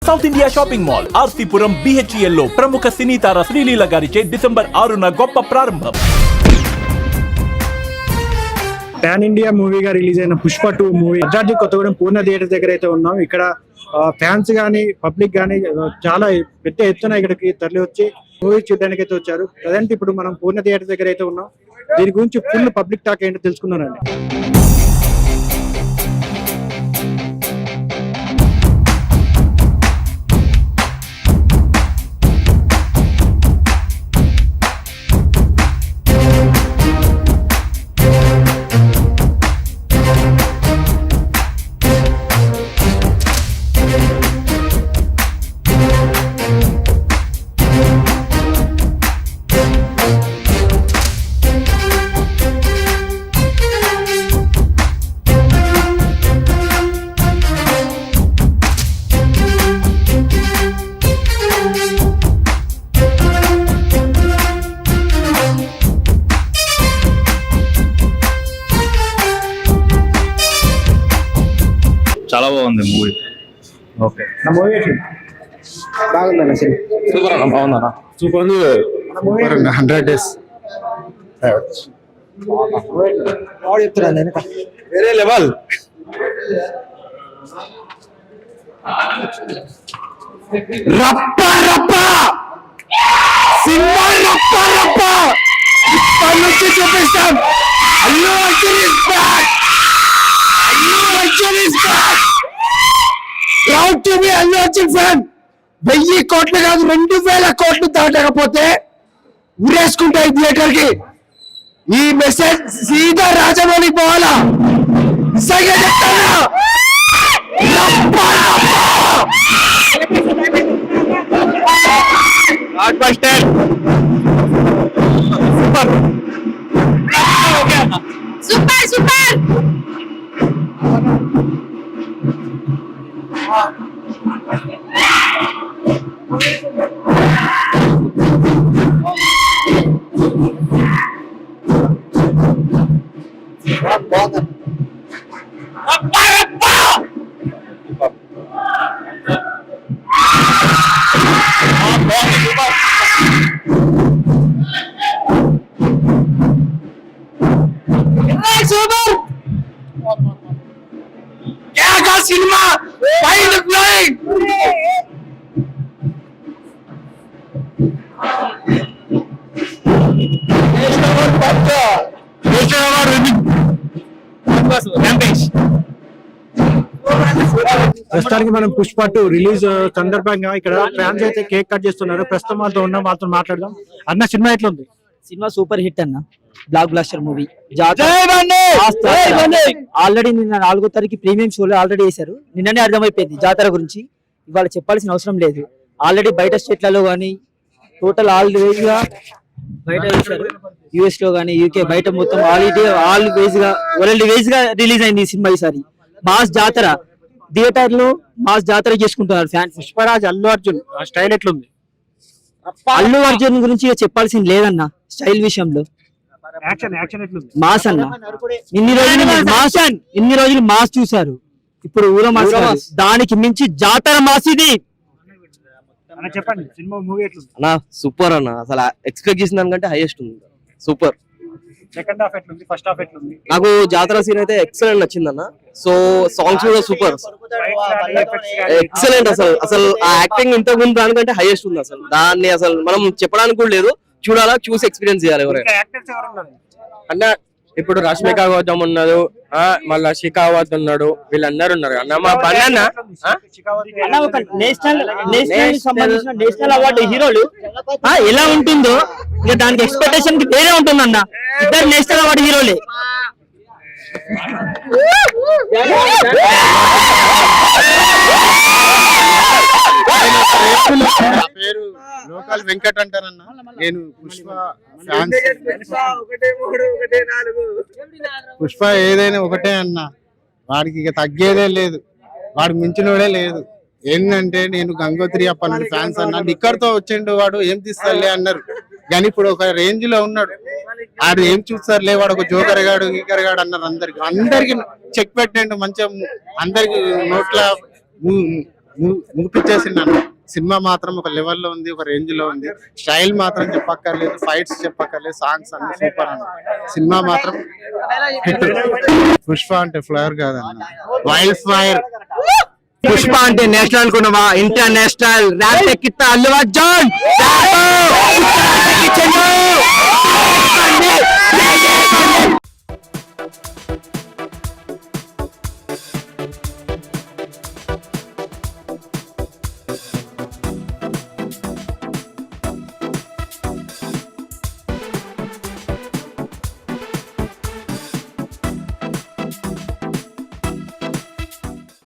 South India shopping mall RC Puram BHEL లో ప్రముఖ సినీ తార శ్రీలీల గారిచే డిసెంబర్ 6న గొప్ప ప్రారంభం. పాన్ ఇండియా మూవీగా రిలీజ్ అయిన పుష్ప 2 మూవీ అర్జార్జీ కొత్తగూడెం పూర్ణ థియేటర్ దగ్గర అయితే ఉన్నాం. ఇక్కడ ఫ్యాన్స్ గానీ పబ్లిక్ గానీ చాలా పెద్ద ఎత్తున ఇక్కడికి తరలి వచ్చి మూవీ చూడడానికి అయితే వచ్చారు. ప్రజెంట్ ఇప్పుడు మనం పూర్ణ థియేటర్ దగ్గర అయితే ఉన్నాం. దీని గురించి ఫుల్ పబ్లిక్ టాక్ ఏంటో తెలుసుకున్నారండి. చాలా బాగుంది మూవీ. ఓకే, నా మూవీ బాగుందన్న సినిమా. సూపర్ అన్న, బాగుందన్న. సూపర్ ఉంది. సూపర్ 100 days వేరే లెవెల్. రప్ప రప్ప సినిమా రప్ప రప్ప ఇప్పటి నుంచి చూపిస్తాం. Allu Arjun is back. Allu Arjun is back. Proud to be Allu Arjun fan. 1000 కోట్లు కాదు 2000 కోట్లు దాటకపోతే ఉరేసుకుంటాయి థియేటర్ కి. ఈ మెసేజ్ సీదా రాజమౌళికి పోవాలా? నిజంగా చెప్తానా? Super super. Cinema mind blowing. ప్రస్తుతానికి మనం పుష్ప 2 రిలీజ్ సందర్భంగా ఇక్కడ ఫ్యాన్స్ అయితే కేక్ కట్ చేస్తున్నారు. ప్రస్తుతం వాళ్ళతో ఉన్నాం, వాళ్ళతో మాట్లాడదాం. అన్న సినిమా ఎట్లా ఉంది? సినిమా సూపర్ హిట్ అన్న, బ్లాక్ బ్లాస్టర్ మూవీ. ఆల్రెడీ నిన్న 4వ తారీఖు ప్రీమియం షోలో ఆల్రెడీ వేశారు. నిన్ననే అర్థమైపోయింది జాతర గురించి. ఇవాళ చెప్పాల్సిన అవసరం లేదు. ఆల్రెడీ బయట స్టేట్లలో కానీ టోటల్ ఆల్ వేజ్ గా బయట వేశారు. US లో కానీ UK బయట మొత్తం ఆల్ వేజ్ గా వరల్డ్ వేజ్ గా రిలీజ్ అయింది ఈ సినిమా. ఈసారి మాస్ జాతర థియేటర్ లో మాస్ జాతర చేసుకుంటున్నారు ఫ్యాన్స్. పుష్పరాజ్ అల్లు అర్జున్ స్టైల్ ఎట్లుంది? అల్లు అర్జున్ గురించి చెప్పాల్సింది లేదన్న. స్టైల్ విషయంలో యాక్షన్ ఎట్లుంది? మాస్ అన్న. ఇన్ని రోజులు మాస్ చూసారు, ఇప్పుడు ఊర మాస్. దానికి మించి జాతర మాస్ ఇది. చెప్పండి సినిమా మూవీ ఎట్లుంది? అన్న సూపర్ అన్న. అసలు ఎక్స్పెక్ట్ చేసిన దానికంటే హైయెస్ట్ ఉంది. సూపర్. సెకండ్ హాఫ్ ఎట్లుంది? ఫస్ట్ హాఫ్ ఎట్లుంది? నాకు జాతర సీన్ అయితే ఎక్సలెంట్ నచ్చింది అన్న. సో సాంగ్స్ కూడా సూపర్, ఎక్సలెంట్. అసలు ఆ యాక్టింగ్ ఇంతకు ముందు దానికంటే హైయెస్ట్ ఉంది. అసలు దాన్ని అసలు మనం చెప్పడానికి కూడా లేదు, చూడాలా, చూసి ఎక్స్పీరియన్స్ చేయాలి ఎవరైనా. అన్న ఇప్పుడు రష్మిక గౌతమ్ ఉన్నాడు, మళ్ళా షికావత్ ఉన్నాడు, వీళ్ళందరూ ఉన్నారు అన్న. మా బండి ఒక నేషనల్ అవార్డు హీరోలు ఎలా ఉంటుందో ఇక దానికి ఎక్స్పెక్టేషన్ వేరే ఉంటుందన్న. ఇద్దరు నేషనల్ అవార్డు హీరోలే. పేరు లోకల్ వెంకట్ అంటారన్న. నేను పుష్ప ఏదైనా ఒకటే అన్న. వాడికి ఇక తగ్గేదే లేదు, వాడు మించినోడే లేదు. ఏంటంటే నేను గంగోత్రి అప్ప నుండి ఫ్యాన్స్ అన్నా. ఇక్కడితో వచ్చిండు వాడు, ఏం తీస్తారులే అన్నారు. కానీ ఇప్పుడు ఒక రేంజ్ లో ఉన్నాడు. ఆడు ఏం చూస్తారులే, వాడు ఒక జోకర్ గాడు గీకర్ గాడు అన్నారు. అందరికి చెక్ పెట్టండు మంచిగా, అందరికి నోట్ల ముగిపించేసింది అన్న. సినిమా మాత్రం ఒక లెవెల్లో ఉంది, ఒక రేంజ్ లో ఉంది. స్టైల్ మాత్రం చెప్పక్కర్లేదు, ఫైట్స్ చెప్పక్కర్లేదు, సాంగ్స్ అన్ని సూపర్ అన్న. సినిమా మాత్రం hit. పుష్ప అంటే ఫ్లవర్ కాదన్న, వైల్డ్ ఫైర్. పుష్ప అంటే నేషనల్ అనుకున్నావా? ఇంటర్నేషనల్ ర్యాంప్ ఎక్కిస్తా అల్లు అర్జున్.